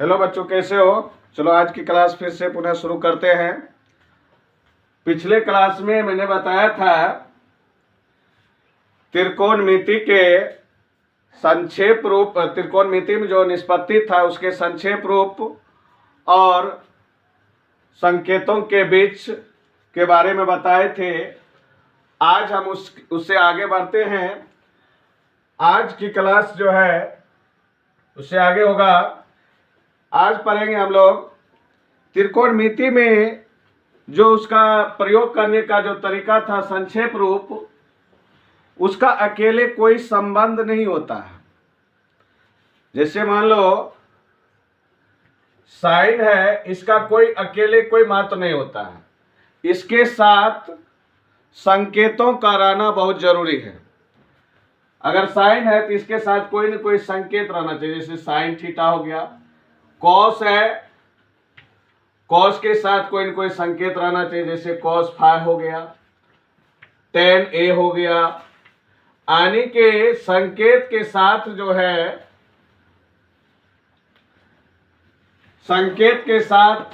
Hello बच्चों, कैसे हो। चलो आज की क्लास फिर से पुनः शुरू करते हैं। पिछले क्लास में मैंने बताया था त्रिकोणमिति के संक्षेप रूप, त्रिकोणमिति में जो निष्पत्ति था उसके संक्षेप रूप और संकेतों के बीच के बारे में बताए थे। आज हम उससे आगे बढ़ते हैं। आज की क्लास जो है उससे आगे होगा। आज पढ़ेंगे हम लोग त्रिकोणमिति में जो उसका प्रयोग करने का जो तरीका था, संक्षेप रूप, उसका अकेले कोई संबंध नहीं होता है। जैसे मान लो साइन है, इसका कोई अकेले कोई महत्व नहीं होता है, इसके साथ संकेतों का रहना बहुत जरूरी है। अगर साइन है तो इसके साथ कोई न कोई संकेत रहना चाहिए। जैसे साइन थीटा हो गया, कॉस है, कॉस के साथ कोई न कोई संकेत रहना चाहिए, जैसे कॉस फाई हो गया, टेन ए हो गया। यानी के संकेत के साथ जो है, संकेत के साथ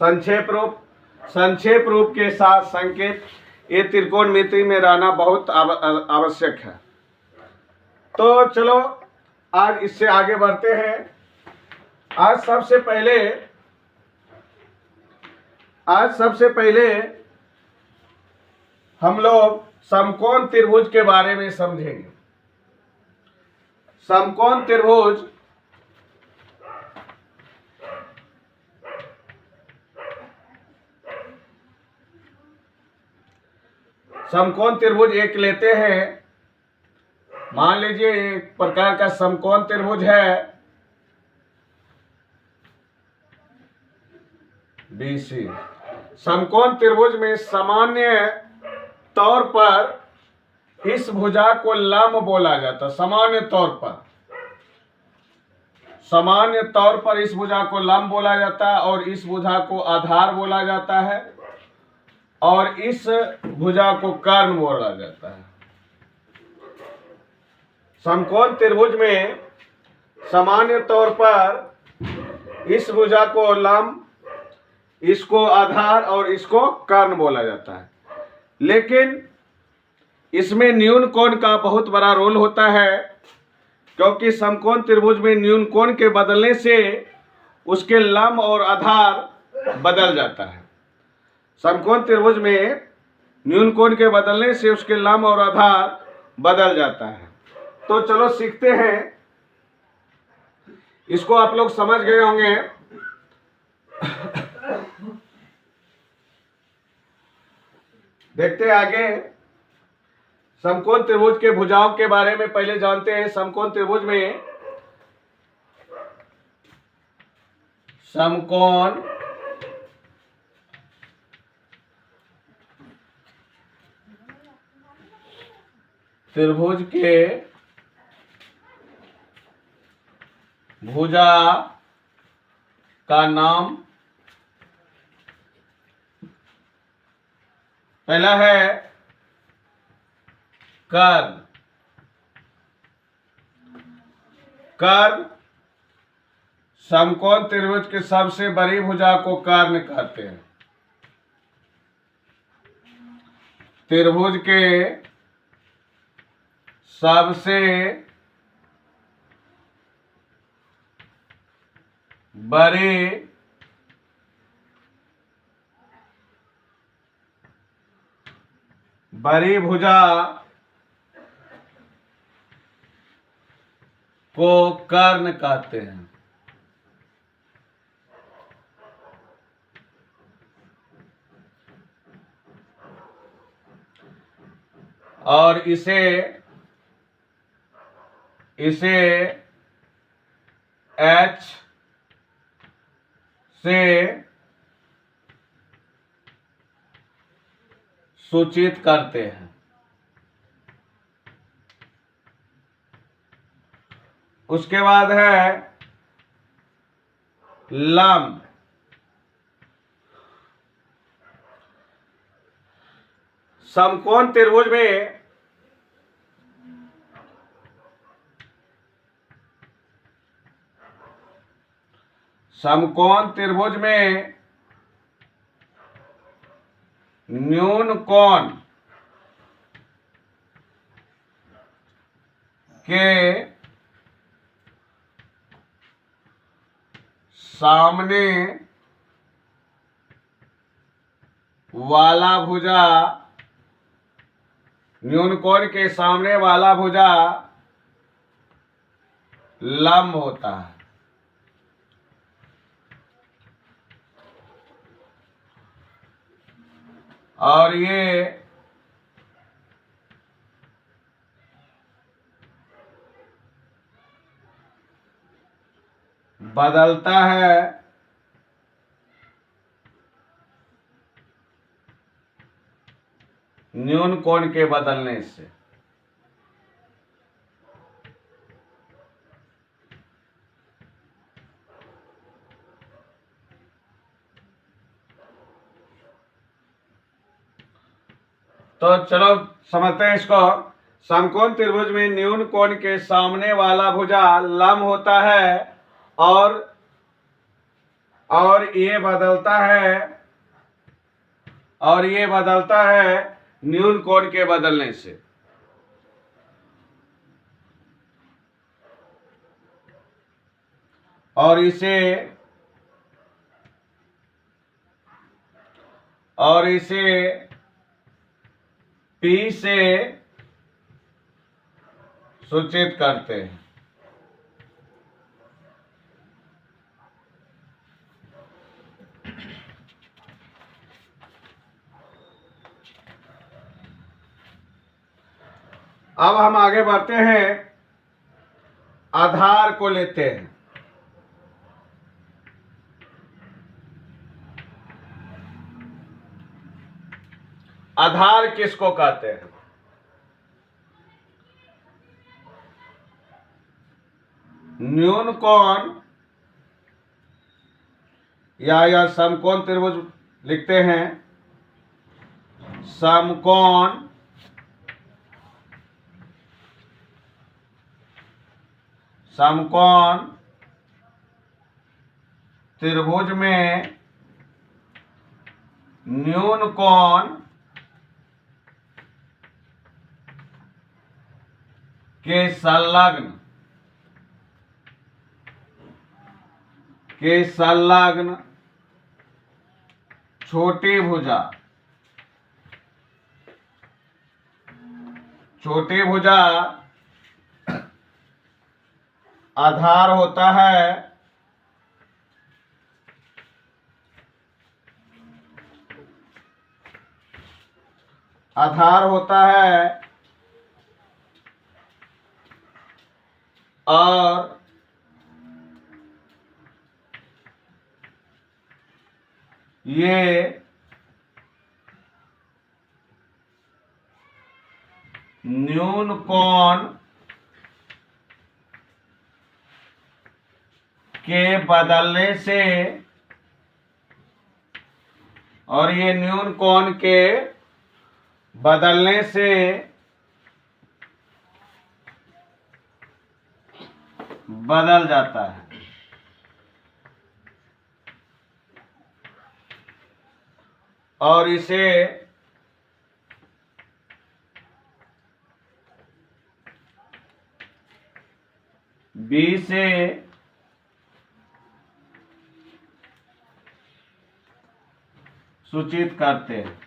संक्षेप रूप, संक्षेप रूप के साथ संकेत, ये त्रिकोणमिति में रहना बहुत आवश्यक है। तो चलो आज इससे आगे बढ़ते हैं। आज सबसे पहले हम लोग समकोण त्रिभुज के बारे में समझेंगे। समकोण त्रिभुज समकोण त्रिभुज एक लेते हैं। मान लीजिए एक प्रकार का समकोण त्रिभुज है BC। समकोण त्रिभुज में सामान्य तौर पर इस भुजा को लंब बोला जाता है। सामान्य तौर पर इस भुजा को लंब बोला जाता है और इस भुजा को आधार बोला जाता है और इस भुजा को कर्ण बोला जाता है। समकोण त्रिभुज में सामान्य तौर पर इस भुजा को लंब, इसको आधार और इसको कर्ण बोला जाता है। लेकिन इसमें न्यून कोण का बहुत बड़ा रोल होता है, क्योंकि समकोण त्रिभुज में न्यून कोण के बदलने से उसके लंब और आधार बदल जाता है। समकोण त्रिभुज में न्यून कोण के बदलने से उसके लंब और आधार बदल जाता है। तो चलो सीखते हैं। इसको आप लोग समझ गए होंगे। देखते हैं आगे। समकोण त्रिभुज के भुजाओं के बारे में पहले जानते हैं। समकोण त्रिभुज में समकोण त्रिभुज के भुजा का नाम पहला है कर्ण। कर्ण समकोण त्रिभुज की सबसे बड़ी भुजा को कर्ण कहते हैं। त्रिभुज के सबसे बड़ी भुजा को कर्ण कहते हैं। और इसे H से सूचित करते हैं। उसके बाद है लंब। समकोण त्रिभुज में समकोण त्रिभुज में न्यून कोण के सामने वाला भुजा, न्यून कोण के सामने वाला भुजा लंब होता है। और ये बदलता है न्यून कोण के बदलने से। तो चलो समझते हैं इसको। समकोण त्रिभुज में न्यून कोण के सामने वाला भुजा लंब होता है और ये बदलता है न्यून कोण के बदलने से। और इसे P से सूचित करते हैं। अब हम आगे बढ़ते हैं, आधार को लेते हैं। आधार किसको कहते हैं? न्यून कोण या समकोण त्रिभुज लिखते हैं। समकोण त्रिभुज में न्यून कोण के संलग्न छोटी भुजा आधार होता है। और ये न्यून कोण के बदलने से बदल जाता है। और इसे B से सूचित करते हैं।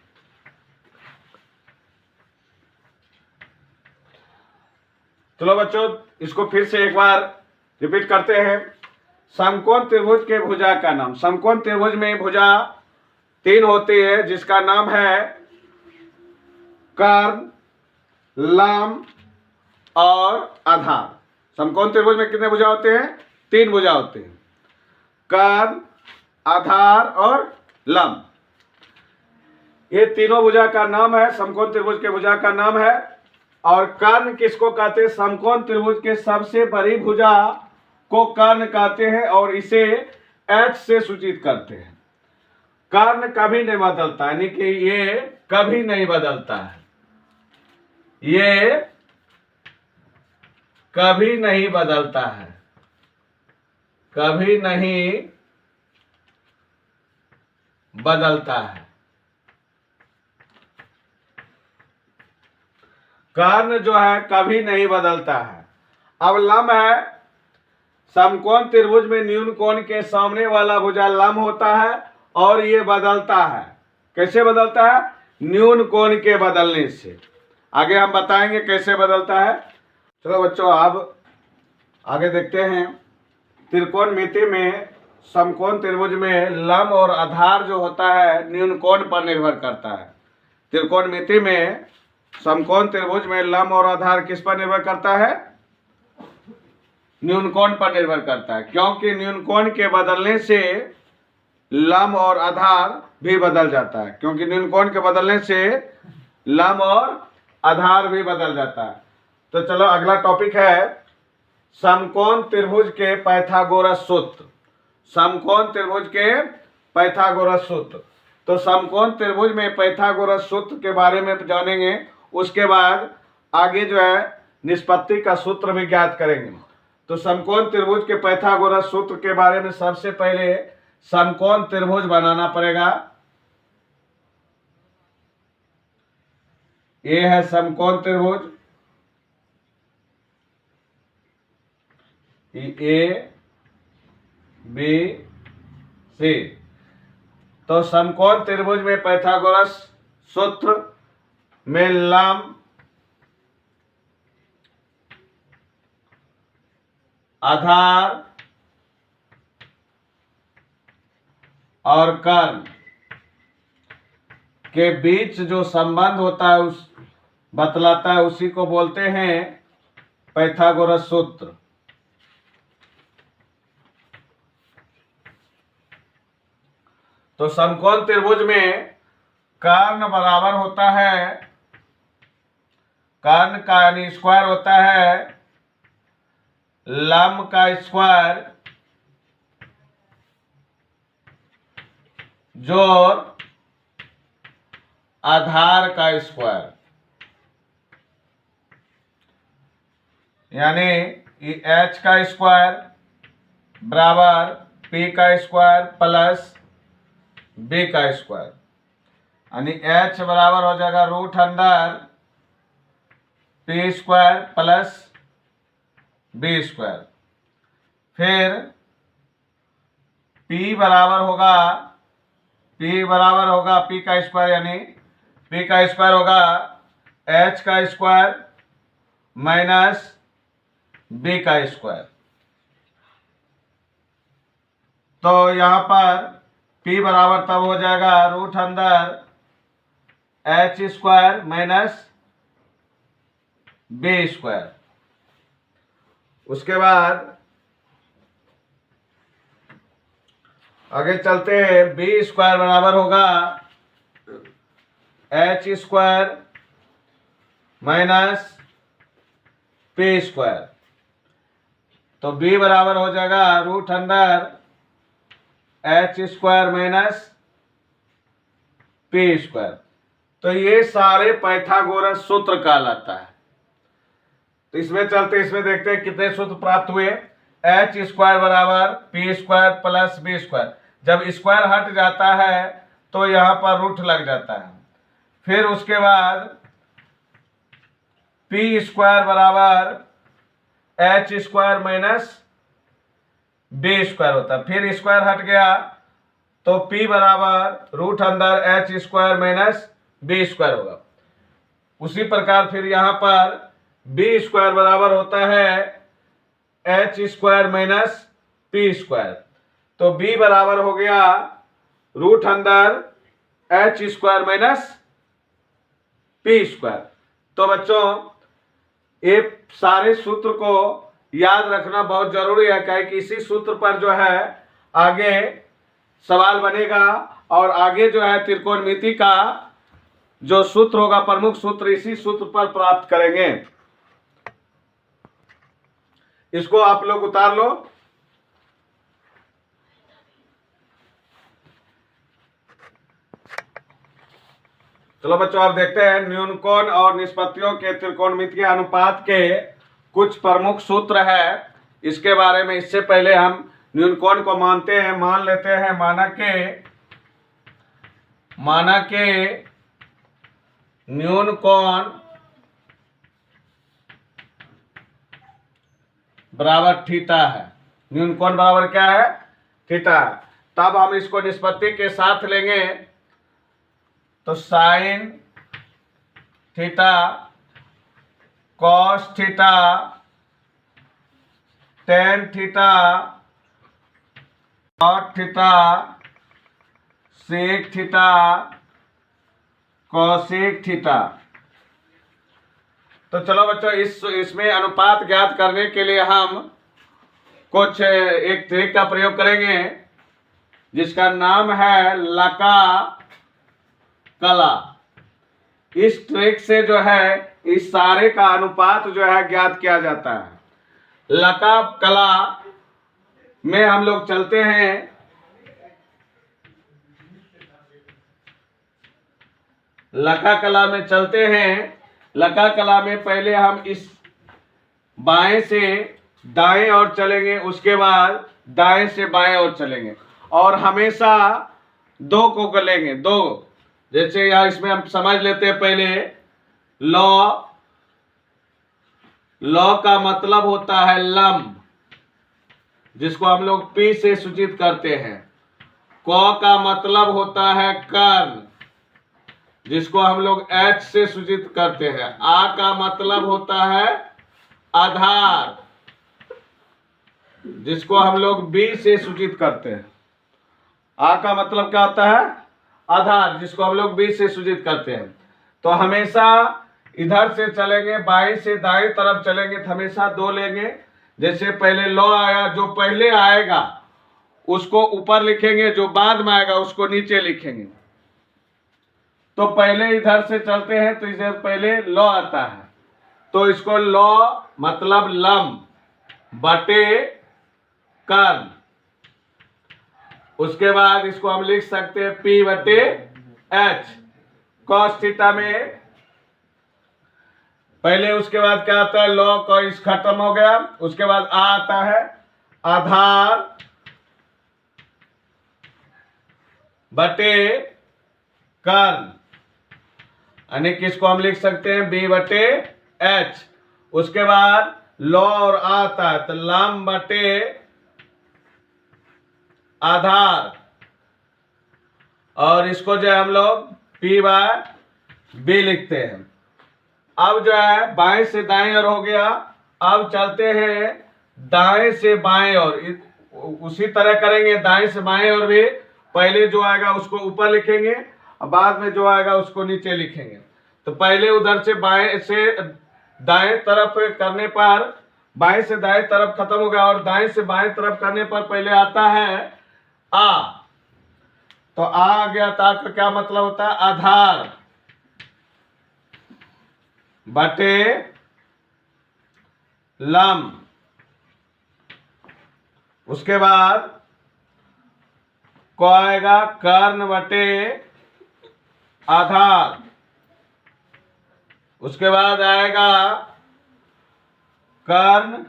चलो बच्चों, इसको फिर से एक बार रिपीट करते हैं। समकोण त्रिभुज के भुजा का नाम। समकोण त्रिभुज में भुजा 3 होती है, जिसका नाम है कर्ण, लंब और आधार। समकोण त्रिभुज में कितने भुजा होते हैं? 3 भुजा होते हैं, कर्ण, आधार और लंब। ये तीनों भुजा का नाम है, समकोण त्रिभुज के भुजा का नाम है। और कर्ण किसको कहते हैं? समकोण त्रिभुज के सबसे बड़ी भुजा को कर्ण कहते हैं और इसे H से सूचित करते हैं। कर्ण कभी नहीं बदलता, यानी कि ये कभी नहीं बदलता है। ये कभी नहीं बदलता है, कभी नहीं बदलता है। कर्ण जो है कभी नहीं बदलता है। अब लंब है, समकोण त्रिभुज में न्यून कोण के सामने वाला भुजा लंब होता है और ये बदलता है। कैसे बदलता है? न्यून कोण के बदलने से। आगे हम बताएंगे कैसे बदलता है। चलो बच्चों, अब आगे देखते हैं। त्रिकोणमिति में समकोण त्रिभुज में लंब और आधार जो होता है न्यून कोण पर निर्भर करता है। त्रिकोणमिति में समकोण त्रिभुज में लंब और आधार किस पर निर्भर करता है? न्यून कोण पर निर्भर करता है, क्योंकि न्यून कोण के बदलने से लंब और आधार भी बदल जाता है। क्योंकि न्यून कोण के बदलने से लंब और आधार भी बदल जाता है। तो चलो अगला टॉपिक है समकोण त्रिभुज के पाइथागोरस सूत्र। समकोण त्रिभुज के पाइथागोरस सूत्र। तो समकोण त्रिभुज में पाइथागोरस सूत्र के बारे में जानेंगे, उसके बाद आगे जो है निष्पत्ति का सूत्र भी ज्ञात करेंगे। तो समकोण त्रिभुज के पाइथागोरस सूत्र के बारे में सबसे पहले समकोण त्रिभुज बनाना पड़ेगा। ये है समकोण त्रिभुज, ए बी सी। तो समकोण त्रिभुज में पाइथागोरस सूत्र में लंब, आधार और कर्ण के बीच जो संबंध होता है उस बतलाता है, उसी को बोलते हैं पाइथागोरस सूत्र। तो समकोण त्रिभुज में कर्ण बराबर होता है, कर्ण का यानी स्क्वायर होता है लंब का स्क्वायर जोड़ आधार का स्क्वायर। यानी h का स्क्वायर बराबर p का स्क्वायर प्लस b का स्क्वायर। यानी h बराबर हो जाएगा root under p square plus b square. फिर p बराबर होगा p का स्क्वायर, यानी p का स्क्वायर होगा h का स्क्वायर माइनस b का स्क्वायर। तो यहाँ पर p बराबर तब हो जाएगा रूट अंदर h square minus b square. उसके बाद आगे चलते हैं। b स्क्वायर बराबर होगा h square minus p square. तो b बराबर हो जाएगा root under h square minus p square. तो ये सारे पाइथागोरस सूत्र कहलाता है। तो इसमें चलते, इसमें देखते हैं कितने सूत्र प्राप्त हुए। h स्क्वायर बराबर p square plus b square. जब स्क्वायर हट जाता है तो यहाँ पर रूट लग जाता है। फिर उसके बाद p स्क्वायर बराबर h square minus b square होता है। फिर स्क्वायर हट गया तो p बराबर रूट अंदर h square minus b square होगा। उसी प्रकार फिर यहाँ पर b स्क्वायर बराबर होता है h square minus p square. तो b बराबर हो गया रूट अंदर h square minus p square. तो बच्चों ये सारे सूत्र को याद रखना बहुत जरूरी है, क्योंकि इसी सूत्र पर जो है आगे सवाल बनेगा और आगे जो है त्रिकोणमिति का जो सूत्र होगा, प्रमुख सूत्र, इसी सूत्र पर प्राप्त करेंगे। इसको आप लोग उतार लो। चलो बच्चों, आप देखते हैं न्यून कोण और निष्पत्तियों के त्रिकोणमितीय अनुपात के कुछ प्रमुख सूत्र है। इसके बारे में इससे पहले हम न्यून कोण को मान लेते हैं। माना कि माना कि न्यून कोण बराबर थीटा है। न्यून कोण बराबर क्या है? थीटा। तब हम इसको निष्पत्ति के साथ लेंगे तो sine theta cos theta tan theta cot theta sec theta cosec theta. तो चलो बच्चों, इसमें अनुपात ज्ञात करने के लिए हम कुछ एक ट्रिक का प्रयोग करेंगे जिसका नाम है लका कला। इस ट्रिक से जो है इस सारे का अनुपात जो है ज्ञात किया जाता है। लका कला में हम लोग चलते हैं। लका कला में चलते हैं। लका कला में पहले हम इस बाएं से दाएं ओर चलेंगे, उसके बाद दाएं से बाएं ओर चलेंगे और हमेशा दो को कर लेंगे। दो, जैसे यहाँ इसमें हम समझ लेते हैं पहले लॉ। लॉ का मतलब होता है लंब, जिसको हम लोग पी से सूचित करते हैं। कौ का मतलब होता है कर्ण, जिसको हम लोग एच से सूचित करते हैं। आ का मतलब होता है आधार, जिसको हम लोग बी से सूचित करते हैं। आ का मतलब क्या होता है? आधार, जिसको हम लोग बी से सूचित करते हैं। तो हमेशा इधर से चलेंगे, बाएं से दाएं तरफ चलेंगे तो हमेशा दो लेंगे। जैसे पहले लॉ आया, जो पहले आएगा उसको ऊपर लिखेंगे, जो बाद में आएगा उसको नीचे लिखेंगे। तो पहले इधर से चलते हैं तो इधर पहले लॉ आता है, तो इसको लॉ मतलब लंब बटे कर्ण। उसके बाद इसको हम लिख सकते हैं P बटे एच कॉस थीटा में पहले। उसके बाद क्या आता है? लॉ कॉस खत्म हो गया। उसके बाद आ आता है आधार बटे कर्ण, यानी किसको हम लिख सकते हैं B बटे एच। उसके बाद लॉ और आता है तो लंब बटे आधार, और इसको जो है हम लोग P बाय B लिखते हैं। अब जो है बाएं से दाएं ओर हो गया। अब चलते हैं दाएं से बाएं ओर, उसी तरह करेंगे। दाएं से बाएं ओर भी पहले जो आएगा उसको ऊपर लिखेंगे और बाद में जो आएगा उसको नीचे लिखेंगे। तो पहले उधर से बाएं से दाएं तरफ करने पर बाएं से दाएं तरफ खत्म हो गया, और दाएं से बाएं तरफ करने पर पहले आता है आ। तो आ गया, ता का क्या मतलब होता है? आधार बटे लंब। उसके बाद को आएगा कर्ण बटे आधार। उसके बाद आएगा कर्ण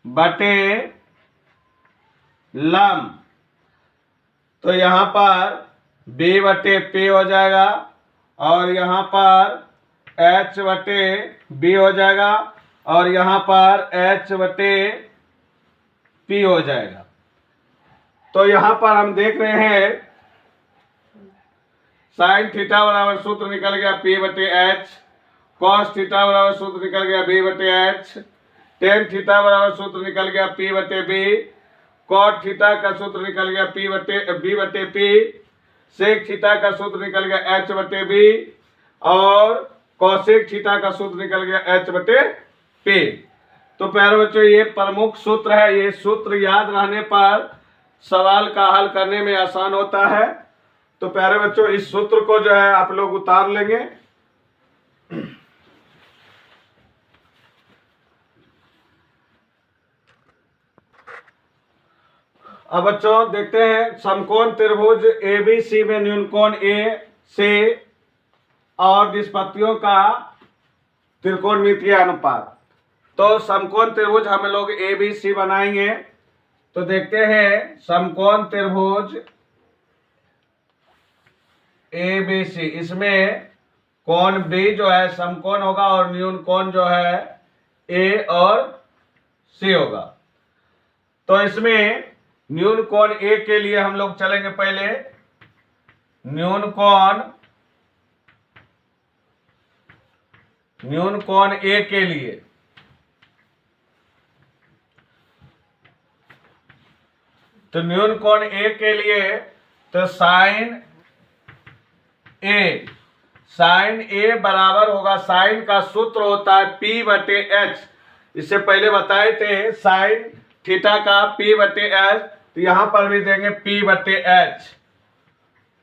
बटे लंब। तो यहां पर B बटे P हो जाएगा और यहां पर H बटे B हो जाएगा और यहां पर H बटे P हो जाएगा। तो यहां पर हम देख रहे हैं साइन थीटा बराबर सूत्र निकल गया P बटे एच, कॉस थीटा बराबर सूत्र निकल गया B बटे एच, टेन थीटा बराबर सूत्र निकल गया P बटे B, कॉट थीटा का सूत्र निकल गया B बटे P, सेक थीटा का सूत्र निकल गया H बटे B और कॉसेक थीटा का सूत्र निकल गया H बटे P। तो प्यारे बच्चों, ये प्रमुख सूत्र है। ये सूत्र याद रहने पर सवाल का हल करने में आसान होता है। तो प्यारे बच्चों, इस सूत्र को जो है आप लोग उतार लेंगे। अब बच्चों देखते हैं समकोण त्रिभुज ABC में न्यूनकोण A से और निष्पत्तियों का त्रिकोणमितीय अनुपात। तो समकोण त्रिभुज हम लोग ABC बनाएंगे। तो देखते हैं समकोण त्रिभुज ए बी सी, इसमें कोण बी जो है समकोण होगा और न्यून कोण जो है ए और सी होगा। तो इसमें न्यून कोण ए के लिए हम लोग चलेंगे पहले। न्यून कोण ए के लिए तो न्यून कोण ए के लिए तो साइन ए बराबर होगा, साइन का सूत्र होता है P बटे एच। इससे पहले बताए थे साइन थीटा का P बटे एच, तो यहां पर भी देंगे P बटे एच,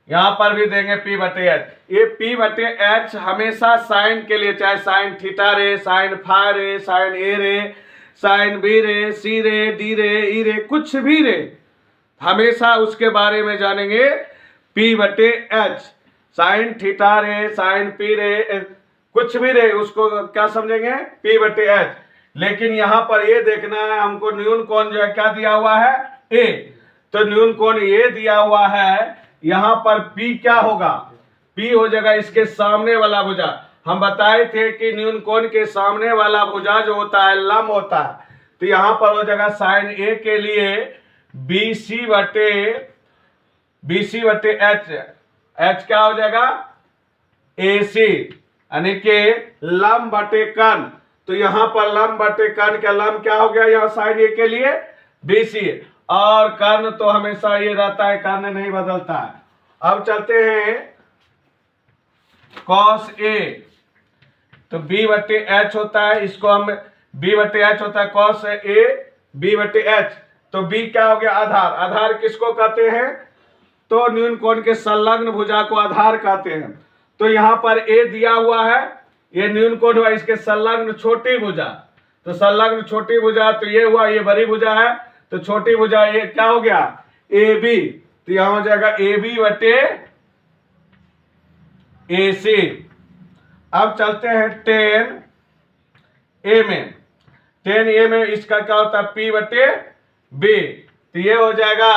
यहां पर भी देंगे P बटे एच। ये P बटे एच हमेशा साइन के लिए, चाहे साइन थीटा रे, साइन फाई रे, साइन ए रे, साइन बी रे, सी रे, डी रे, ई रे, कुछ भी रे, हमेशा उसके बारे में जानेंगे P बटे एच। साइन थीटा रे, साइन पी रे, कुछ भी रे, उसको क्या समझेंगे P बटे एच। लेकिन यहां पर ये देखना है हमको न्यून कोण जो है क्या दिया हुआ है ए, तो न्यून कोण ये दिया हुआ है, यहां पर P क्या होगा, P हो जाएगा इसके सामने वाला भुजा। हम बताए थे कि न्यून कोण के सामने वाला भुजा जो होता है लंब होता है, तो यहां पर हो जाएगा साइन ए के लिए BC बटे एच, एच क्या हो जाएगा AC, यानी कि लंब बटे कर्ण। तो यहां पर लंब बटे कर्ण का लंब क्या हो गया, यहां साइन ए के लिए BC, और कर्ण तो हमेशा ये रहता है, कर्ण नहीं बदलता है। अब चलते हैं cos A, तो B बटे एच होता है, इसको हम B बटे एच होता है cos A B बटे एच। तो B क्या हो गया आधार, आधार किसको कहते हैं, तो न्यून कोण के संलग्न भुजा को आधार कहते हैं। तो यहां पर A दिया हुआ है, ये न्यून कोण हुआ इसके संलग्न छोटी भुजा, तो संलग्न छोटी भुजा तो ये हुआ, ये बड़ी भुजा है, तो छोटी भुजा ये क्या हो गया AB, तो यहां हो जाएगा AB बटे AC। अब चलते हैं tan A में, tan A में इसका क्या होता है P बटे B, तो ये हो जाएगा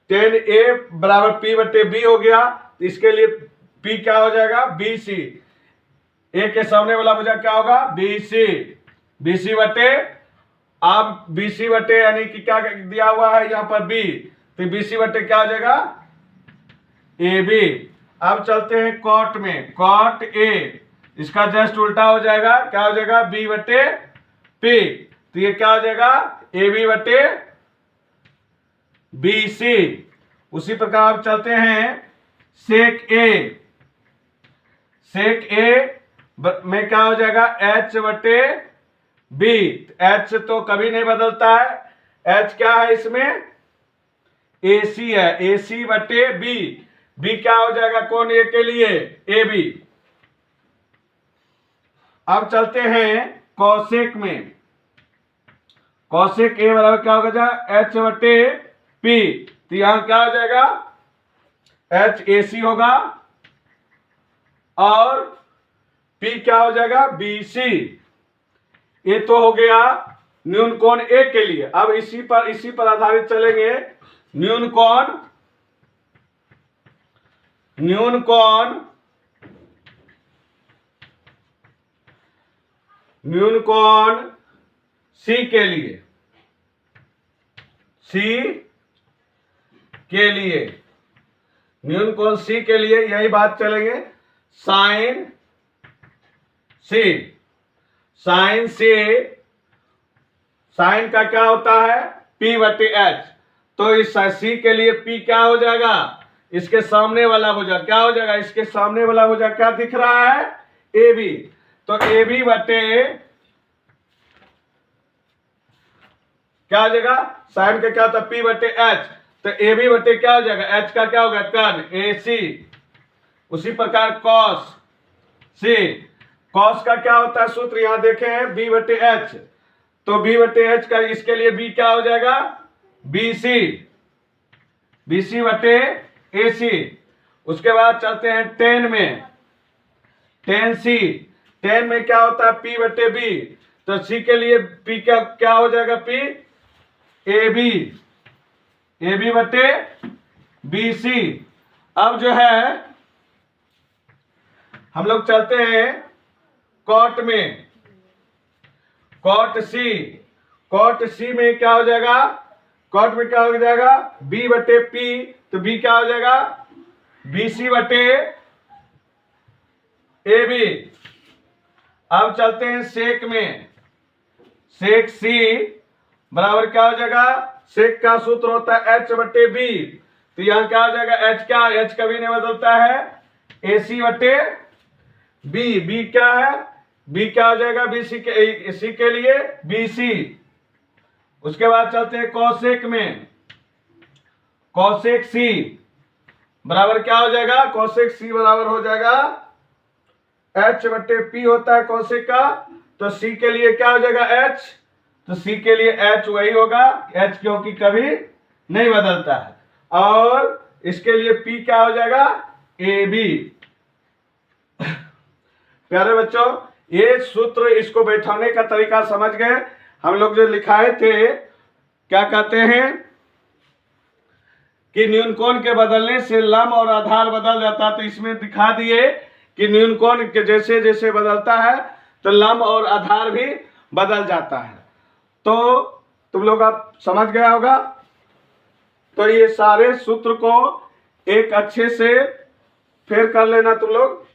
tan A बराबर P बटे B हो गया। तो इसके लिए P क्या हो जाएगा BC, A के सामने वाला भुजा क्या होगा BC बटे, अब BC बटे यानी कि क्या दिया हुआ है यहाँ पर B, तो BC बटे क्या हो जाएगा AB। अब चलते हैं cot में, cot A इसका जस्ट उल्टा हो जाएगा, क्या हो जाएगा B बटे P, तो ये क्या हो जाएगा AB बटे BC। उसी प्रकार अब चलते हैं sec A में क्या हो जाएगा H बटे B, H तो कभी नहीं बदलता है, H क्या है इसमें AC है, AC बटे B क्या हो जाएगा कोण A के लिए AB। अब चलते हैं cosec में, cosec A बराबर क्या होगा H बटे P, तो यहां क्या हो जाएगा H AC होगा और P क्या हो जाएगा BC। ये तो हो गया न्यून कोण A के लिए। अब इसी पर आधारित चलेंगे न्यून कोण C के लिए, न्यून कोण C के लिए यही बात चलेंगे, साइन C, साइन का क्या होता है P बटे एच, तो इस C के लिए P क्या हो जाएगा, इसके सामने वाला भुजा क्या हो जाएगा, इसके सामने वाला भुजा क्या दिख रहा है AB, तो AB बटे क्या हो जाएगा साइन का क्या होता है P बटे एच, तो AB बटे क्या हो जाएगा H का क्या होगा कर्ण AC। उसी प्रकार cos का क्या होता है सूत्र यहां देखे हैं B बटे एच, तो B बटे एच का इसके लिए B क्या हो जाएगा BC बटे AC। उसके बाद चलते हैं tan में, tan में क्या होता है P बटे B, तो C के लिए P क्या हो जाएगा P AB बटे BC। अब जो है हम लोग चलते हैं कॉट में। कॉट सी में क्या हो जाएगा, कॉट में क्या हो जाएगा, बी बटे पी, तो बी क्या हो जाएगा, बी सी बटे ए बी। अब चलते हैं सेक में। सेक सी बराबर क्या हो जाएगा, सेक का सूत्र होता है एच बटे बी, तो यहां क्या हो जाएगा, एच क्या, एच कभी नहीं बदलता है, ए सी बटे बी। बी क्या है, बी क्या हो जाएगा, बी सी के लिए बी सी। उसके बाद चलते हैं कॉसेक में। कॉसेक सी बराबर क्या हो जाएगा, कॉसेक सी बराबर हो जाएगा एच बटे पी होता है कॉसेक का, तो सी के लिए क्या हो जाएगा एच, तो सी के लिए एच वही होगा, एच क्योंकि कभी नहीं बदलता है। और इसके लिए पी क्या हो जाएगा, ए बी। प्यारे बच्चों, ये सूत्र, इसको बैठाने का तरीका समझ गए। हम लोग जो लिखाए थे, क्या कहते हैं कि न्यूनकोण के बदलने से लंब और आधार बदल जाता है, तो इसमें दिखा दिए कि न्यूनकोण के जैसे जैसे बदलता है तो लंब और आधार भी बदल जाता है। तो तुम लोग आप समझ गया होगा। तो ये सारे सूत्र को एक अच्छे से फिर कर लेना तुम लोग।